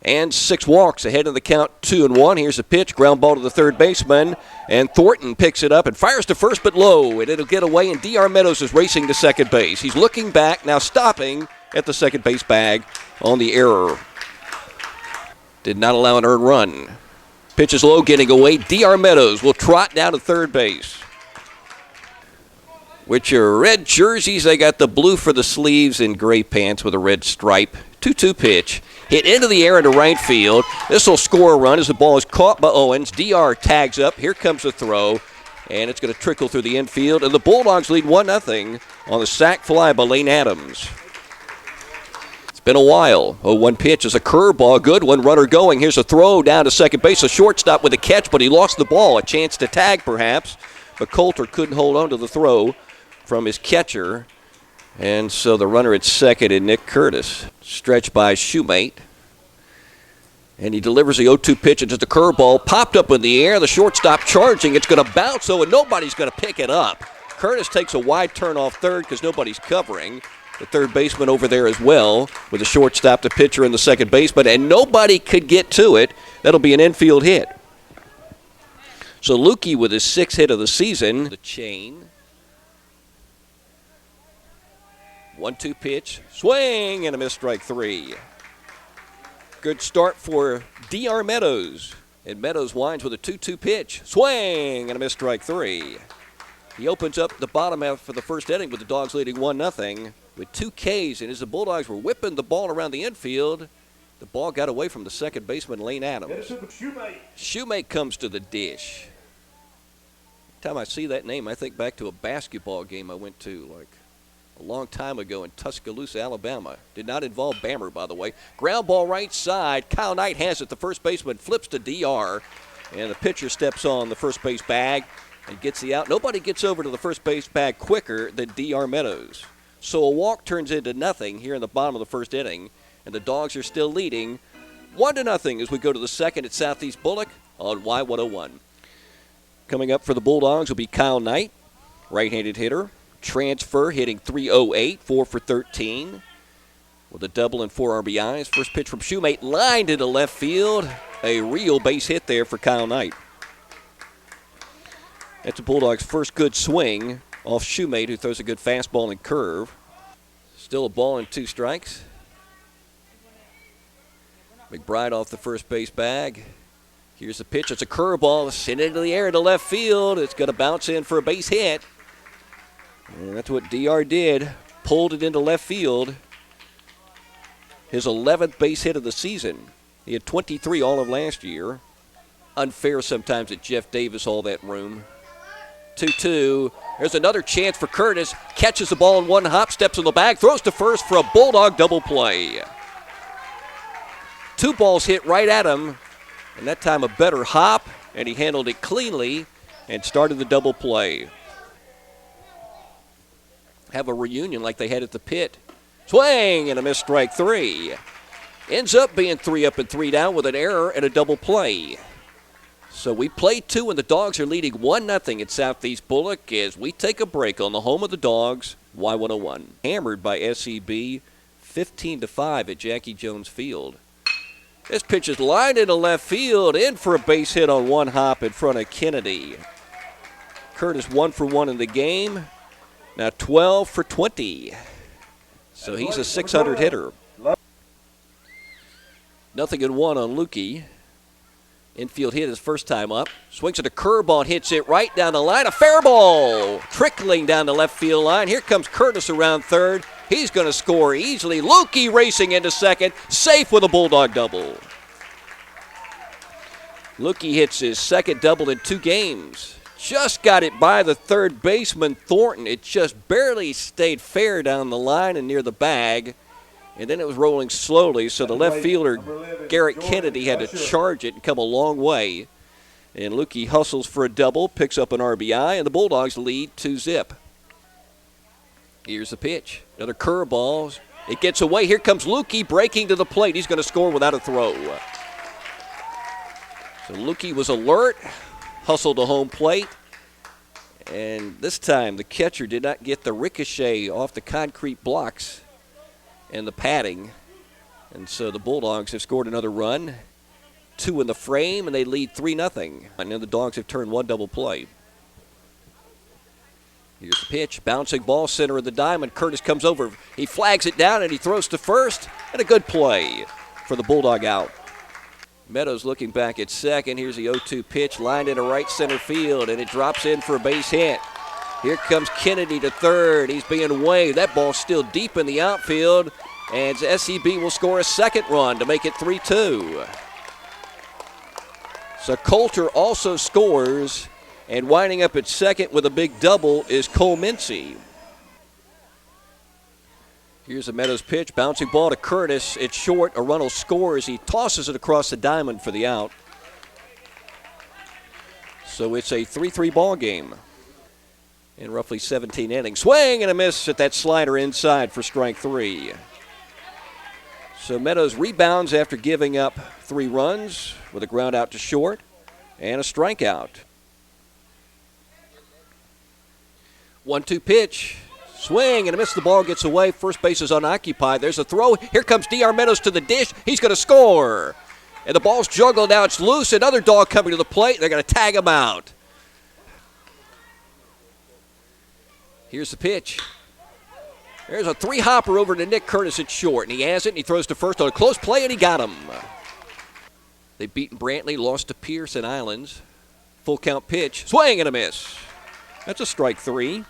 and 6 walks ahead of the count, 2-1. Here's a pitch, ground ball to the third baseman, and Thornton picks it up and fires to first but low, and it'll get away, and D.R. Meadows is racing to second base. He's looking back, now stopping at the second base bag on the error. Did not allow an earned run. Pitch is low, getting away. D.R. Meadows will trot down to third base. With your red jerseys, they got the blue for the sleeves and gray pants with a red stripe. 2-2 pitch. Hit into the air into right field. This will score a run as the ball is caught by Owens. DR tags up. Here comes the throw. And it's going to trickle through the infield. And the Bulldogs lead 1-0 on the sac fly by Lane Adams. It's been a while. 0-1 pitch is a curveball. Good one. Runner going. Here's a throw down to second base. A shortstop with a catch, but he lost the ball. A chance to tag perhaps. But Coulter couldn't hold on to the throw from his catcher. And so the runner at second is Nick Curtis. Stretched by Shoemate. And he delivers the 0-2 pitch. It's just a curveball. Popped up in the air. The shortstop charging. It's going to bounce, though, and nobody's going to pick it up. Curtis takes a wide turn off third because nobody's covering. The third baseman over there as well with the shortstop, the pitcher, and the second baseman. And nobody could get to it. That'll be an infield hit. So Lukey with his 6th hit of the season. The chain. 1-2 pitch, swing, and a missed strike 3. Good start for D.R. Meadows. And Meadows winds with a 2-2 pitch, swing, and a missed strike 3. He opens up the bottom half for the first inning with the Dogs leading 1-0 with 2 Ks. And as the Bulldogs were whipping the ball around the infield, the ball got away from the second baseman, Lane Adams. Shoemate comes to the dish. Every time I see that name, I think back to a basketball game I went to, like a long time ago in Tuscaloosa, Alabama. Did not involve Bammer, by the way. Ground ball right side. Kyle Knight has it. The first baseman flips to DR, and the pitcher steps on the first base bag and gets the out. Nobody gets over to the first base bag quicker than D.R. Meadows. So a walk turns into nothing here in the bottom of the first inning, and the Dogs are still leading 1-0 as we go to the second at Southeast Bullock on Y101. Coming up for the Bulldogs will be Kyle Knight, right-handed hitter. Transfer, hitting .308, 4 for 13, with a double and 4 RBIs. First pitch from Shoemate, lined into left field. A real base hit there for Kyle Knight. That's the Bulldogs' first good swing off Shoemate, who throws a good fastball and curve. Still a ball and 2 strikes. McBride off the first base bag. Here's the pitch. It's a curveball. Sent into the air to left field. It's going to bounce in for a base hit. And that's what DR did. Pulled it into left field. His 11th base hit of the season. He had 23 all of last year. Unfair sometimes that Jeff Davis all that room. 2-2. There's another chance for Curtis. Catches the ball in one hop, steps in the bag, throws to first for a Bulldog double play. 2 balls hit right at him, and that time a better hop, and he handled it cleanly and started the double play. Have a reunion like they had at the pit. Swing and a missed strike 3. Ends up being 3 up and 3 down with an error and a double play. So we played 2 and the Dogs are leading 1-0 at Southeast Bullock as we take a break on the home of the Dogs, Y101. Hammered by SEB 15-5 at Jackie Jones Field. This pitch is lined into left field, in for a base hit on one hop in front of Kennedy. Curtis 1 for 1 in the game. Now 12 for 20. So he's a 600 hitter. 0-1 on Lukey. Infield hit his first time up. Swings at a curveball and hits it right down the line. A fair ball trickling down the left field line. Here comes Curtis around third. He's going to score easily. Lukey racing into second. Safe with a Bulldog double. Lukey hits his second double in 2 games. Just got it by the third baseman, Thornton. It just barely stayed fair down the line and near the bag. And then it was rolling slowly, so the left fielder, Garrett Kennedy, had to charge it and come a long way. And Lukey hustles for a double, picks up an RBI, and the Bulldogs lead 2-0. Here's the pitch. Another curveball. It gets away. Here comes Lukey breaking to the plate. He's going to score without a throw. So Lukey was alert, hustled to home plate. And this time the catcher did not get the ricochet off the concrete blocks and the padding. And so the Bulldogs have scored another run. 2 in the frame, and they lead 3-0. And then the Dogs have turned one double play. Here's the pitch. Bouncing ball, center of the diamond. Curtis comes over. He flags it down, and he throws to first. And a good play for the Bulldog out. Meadows looking back at second. Here's the 0-2 pitch, lined into right center field, and it drops in for a base hit. Here comes Kennedy to third. He's being waved. That ball's still deep in the outfield, and SEB will score a second run to make it 3-2. So Coulter also scores, and winding up at second with a big double is Cole Mincy. Here's a Meadows pitch, bouncing ball to Curtis. It's short. Arundel scores. He tosses it across the diamond for the out. So it's a 3-3 ball game in roughly 17 innings. Swing and a miss at that slider inside for strike 3. So Meadows rebounds after giving up 3 runs with a ground out to short and a strikeout. 1-2 pitch. Swing and a miss. The ball gets away. First base is unoccupied. There's a throw. Here comes D.R. Meadows to the dish. He's going to score. And the ball's juggled. Now it's loose. Another dog coming to the plate. They're going to tag him out. Here's the pitch. There's a 3-hopper over to Nick Curtis at short. And he has it, and he throws to first on a close play, and he got him. They've beaten Brantley, lost to Pierce and Islands. Full count pitch. Swing and a miss. That's a strike 3.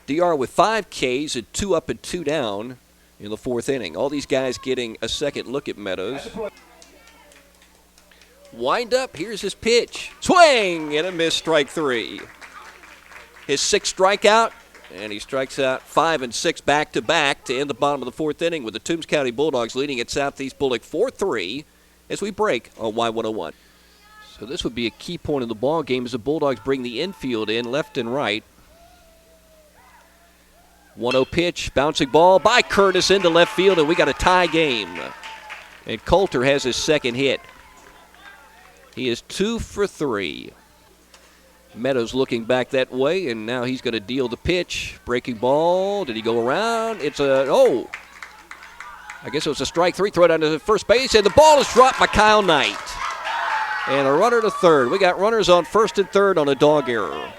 DR with 5 Ks at 2 up and 2 down in the 4th inning. All these guys getting a second look at Meadows. Wind up. Here's his pitch. Swing and a miss, strike 3. His 6th strikeout, and he strikes out 5 and 6 back-to-back to end the bottom of the 4th inning with the Toombs County Bulldogs leading at Southeast Bullock 4-3 as we break on Y101. So this would be a key point in the ball game as the Bulldogs bring the infield in left and right. 1-0 pitch, bouncing ball by Curtis into left field, and we got a tie game. And Coulter has his second hit. He is 2 for 3. Meadows looking back that way, and now he's going to deal the pitch. Breaking ball. Did he go around? It's a, oh. I guess it was a strike 3. Throw it down to first base, and the ball is dropped by Kyle Knight. And a runner to third. We got runners on first and third on a dog error.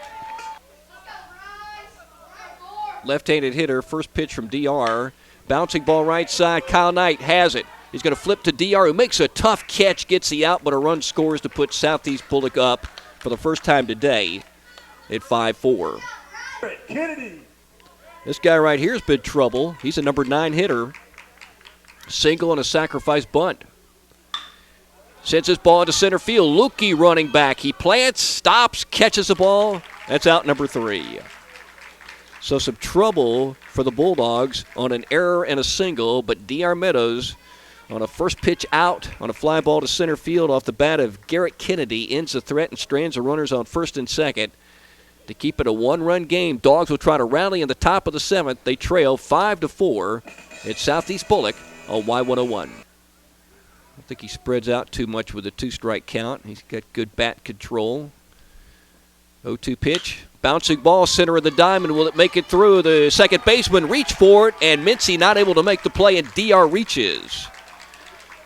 Left-handed hitter, first pitch from DR. Bouncing ball right side. Kyle Knight has it. He's going to flip to DR, who makes a tough catch, gets the out, but a run scores to put Southeast Bullock up for the first time today at 5-4. Kennedy. This guy right here has been trouble. He's a number 9 hitter. Single and a sacrifice bunt. Sends his ball into center field. Lukey running back. He plants, stops, catches the ball. That's out number 3. So some trouble for the Bulldogs on an error and a single, but D.R. Meadows on a first pitch out on a fly ball to center field off the bat of Garrett Kennedy ends the threat and strands the runners on first and second to keep it a 1-run game. Dogs will try to rally in the top of the 7th. They trail 5-4 at Southeast Bullock on Y101. I think he spreads out too much with a 2-strike count. He's got good bat control. 0-2 pitch. Bouncing ball, center of the diamond. Will it make it through? The second baseman reach for it, and Mincy not able to make the play, and DR reaches.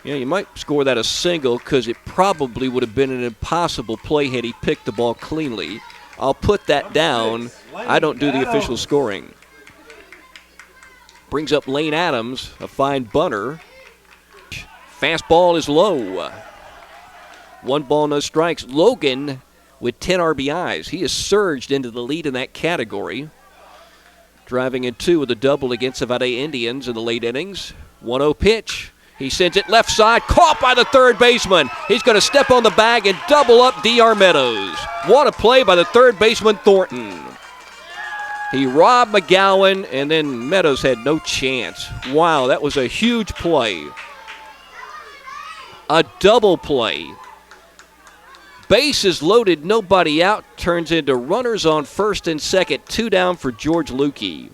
Yeah, you might score that a single because it probably would have been an impossible play had he picked the ball cleanly. I'll put that down. I don't do the official scoring. Brings up Lane Adams, a fine bunter. Fastball is low. 1 ball, no strikes. Logan with 10 RBIs. He has surged into the lead in that category. Driving in 2 with a double against the Vade Indians in the late innings. 1-0 pitch. He sends it left side, caught by the third baseman. He's going to step on the bag and double up D.R. Meadows. What a play by the third baseman, Thornton. He robbed McGowan, and then Meadows had no chance. Wow, that was a huge play. A double play. Bases loaded, nobody out, turns into runners on first and second, 2 down for George Lukey.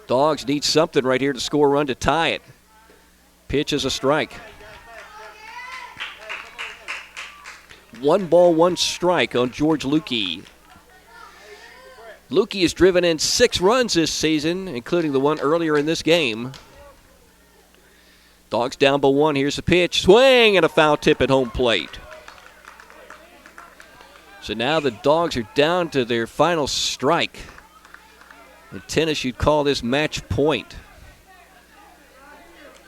Dogs need something right here to score a run to tie it. Pitch is a strike. 1 ball, 1 strike on George Lukey. Lukey has driven in 6 runs this season, including the one earlier in this game. Dogs down by 1. Here's the pitch. Swing and a foul tip at home plate. So now the Dogs are down to their final strike. In tennis, you'd call this match point.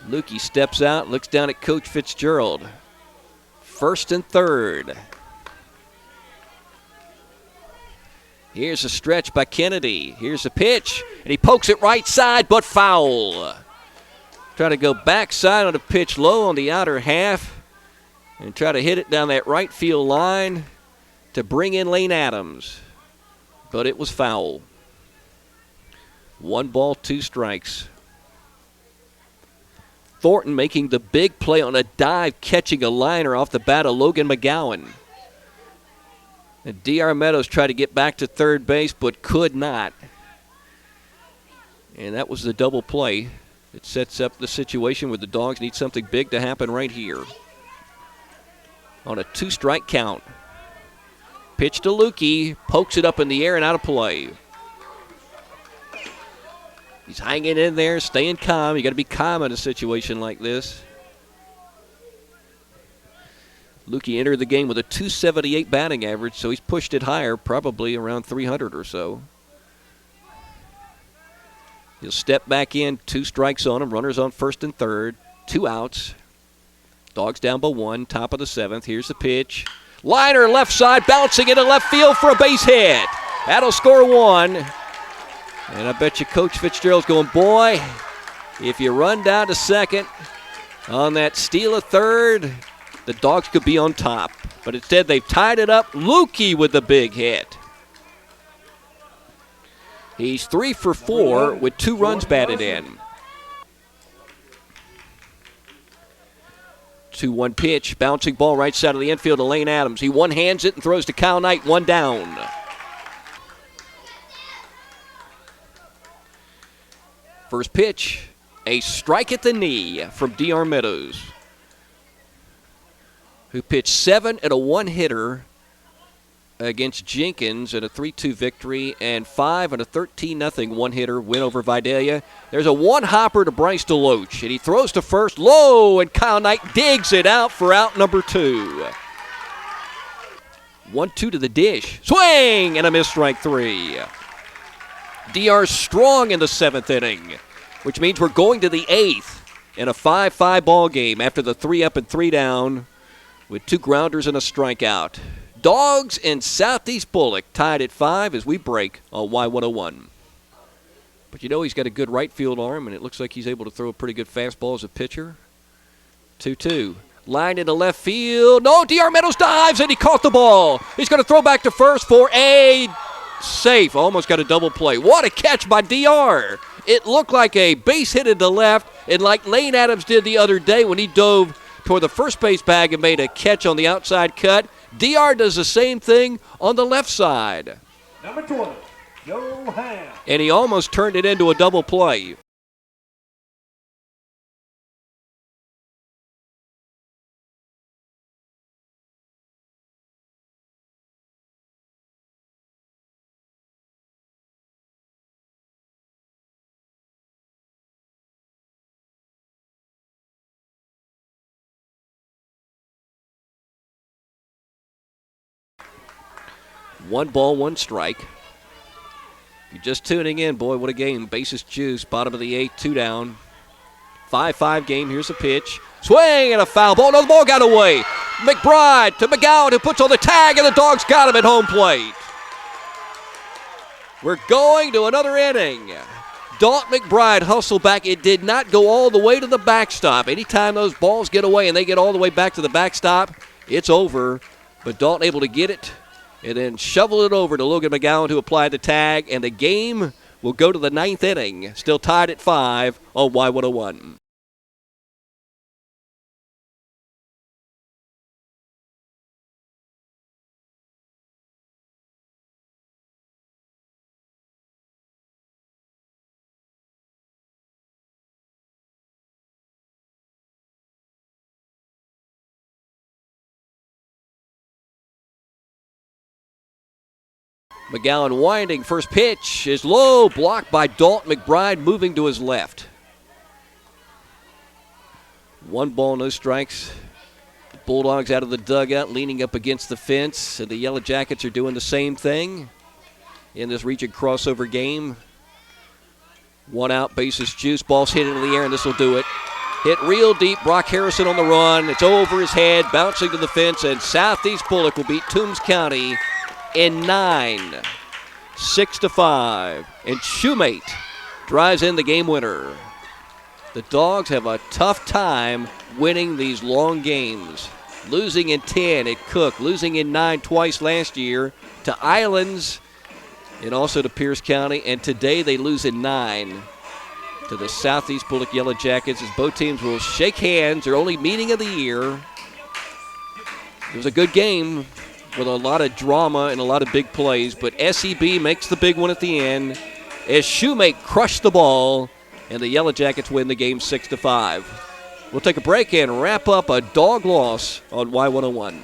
Lukey steps out, looks down at Coach Fitzgerald. 1st and 3rd. Here's a stretch by Kennedy. Here's a pitch, and he pokes it right side, but foul. Try to go backside on the pitch low on the outer half and try to hit it down that right field line to bring in Lane Adams. But it was foul. 1 ball, 2 strikes. Thornton making the big play on a dive, catching a liner off the bat of Logan McGowan. And D.R. Meadows tried to get back to third base, but could not. And that was the double play. It sets up the situation where the Dogs need something big to happen right here. On a 2-strike count. Pitch to Lukey, pokes it up in the air and out of play. He's hanging in there, staying calm. You got to be calm in a situation like this. Lukey entered the game with a .278 batting average, so he's pushed it higher, probably around 300 or so. He'll step back in, 2 strikes on him, runners on 1st and 3rd, 2 outs. Dogs down by 1, top of the 7th. Here's the pitch. Liner left side, bouncing into left field for a base hit. That'll score 1. And I bet you Coach Fitzgerald's going, boy, if you run down to 2nd on that steal of 3rd, the Dogs could be on top. But instead, they've tied it up. Lukey with the big hit. He's 3 for 4 with 2 runs batted in. 2-1 pitch, bouncing ball right side of the infield to Lane Adams. He one-hands it and throws to Kyle Knight, 1 down. First pitch, a strike at the knee from D.R. Meadows, who pitched 7 at a 1-hitter against Jenkins in a 3-2 victory and 5 in a 13-0 1-hitter win over Vidalia. There's a 1-hopper to Bryce DeLoach, and he throws to first low, and Kyle Knight digs it out for out number 2. 1-2 to the dish. Swing and a miss, strike 3. DR strong in the 7th inning, which means we're going to the 8th in a 5-5 ball game after the 3 up and 3 down with 2 grounders and a strikeout. Dogs and Southeast Bullock tied at 5 as we break on Y101. But you know he's got a good right field arm, and it looks like he's able to throw a pretty good fastball as a pitcher. 2-2. Line into left field. No, D.R. Meadows dives, and he caught the ball. He's going to throw back to first for a safe. Almost got a double play. What a catch by D.R. It looked like a base hit to left, and like Lane Adams did the other day when he dove toward the first base bag and made a catch on the outside cut, D.R. does the same thing on the left side. Number 20, Joe Ham. And he almost turned it into a double play. One ball, 1 strike. You're just tuning in, boy, what a game. Bases juice, bottom of the 8th, 2 down. 5-5 game, here's a pitch. Swing and a foul ball. No, the ball got away. McBride to McGowan, who puts on the tag, and the Dogs got him at home plate. We're going to another inning. Dalton McBride hustled back. It did not go all the way to the backstop. Anytime those balls get away and they get all the way back to the backstop, it's over. But Dalton able to get it and then shovel it over to Logan McGowan, who applied the tag, and the game will go to the 9th inning, still tied at 5 on Y101. McGowan winding. First pitch is low, blocked by Dalton McBride, moving to his left. 1 ball, no strikes. The Bulldogs out of the dugout, leaning up against the fence. And the Yellow Jackets are doing the same thing in this region crossover game. 1 out, bases juice. Ball's hit into the air, and this will do it. Hit real deep. Brock Harrison on the run. It's over his head, bouncing to the fence, and Southeast Bullock will beat Toombs County in 9, 6-5. And Shoemate drives in the game winner. The Dogs have a tough time winning these long games. Losing in 10 at Cook, losing in 9 twice last year to Islands and also to Pierce County. And today they lose in 9 to the Southeast Bullock Yellow Jackets, as both teams will shake hands. Their only meeting of the year. It was a good game with a lot of drama and a lot of big plays, but SEB makes the big one at the end as Shoemate crushed the ball, and the Yellow Jackets win the game 6-5. We'll take a break and wrap up a dog loss on Y101.